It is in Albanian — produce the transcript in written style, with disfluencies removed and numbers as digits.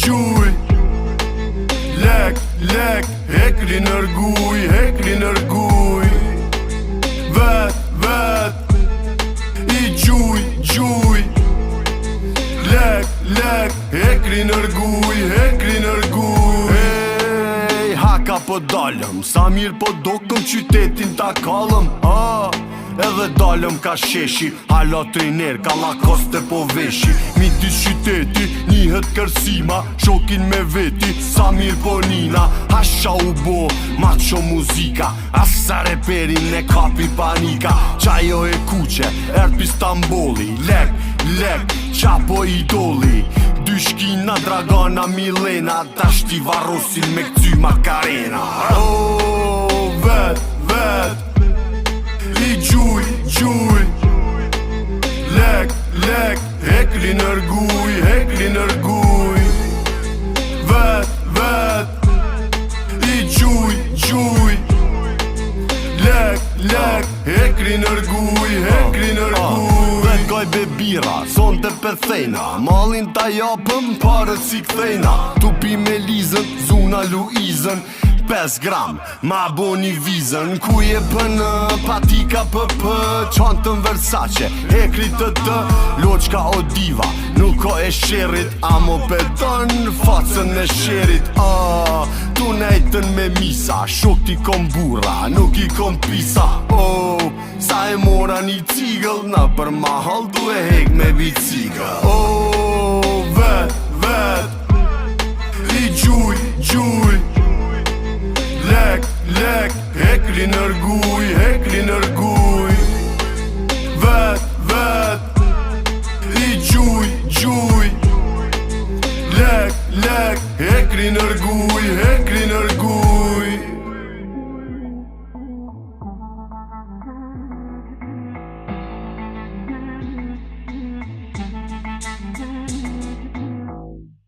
gjuj Lek, lek, hekli nërguj, hekli nërguj Vet, vet, i gjuj, gjuj Lek, lek, hekli nërguj, hekli nërguj Ej, haka po dalëm, sa mirë po dokëm qytetin ta kalëm Edhe dalëm ka sheshi, hala trejner, ka lakoste po veshi Midis qyteti, njihet kërsima, shokin me veti, sa mirë po nina Hasha u bo, macho muzika, asa reperin e kapi panika Qajo e kuqe, erpi Stamboli, lek, lek, qapo idoli Dy shkina, Dragana, Milena, dashti varosin me këty Makarena Vet, vet I gjuj, gjuj Lek, lek, hekli nërguj, hekli nërguj Vet, vet I gjuj, gjuj Lek, lek, hekli nërguj, hekli nërguj Vet gaj bebira, son të pëthejna Malin ta japëm, parët si këthejna Tupi me lizën, zuna Luizën 5 gram, ma boni vizën Ku je pënë, patika pëpë Qantën Versace, hekri të të Loqka o diva, nuk o e sherit Amo pedon, facën e sherit Tu nejtën me misa Shok ti kom bura, nuk i kom pisa Sa e mora një cigël Në për mahal du e hek me bicikël Vet, vet I gjuj, gjuj Lek, lek, hekli nërguj, hekli nërguj Vet, vet I gjuj, gjuj Lek, lek, hekli nërguj, hekli nërguj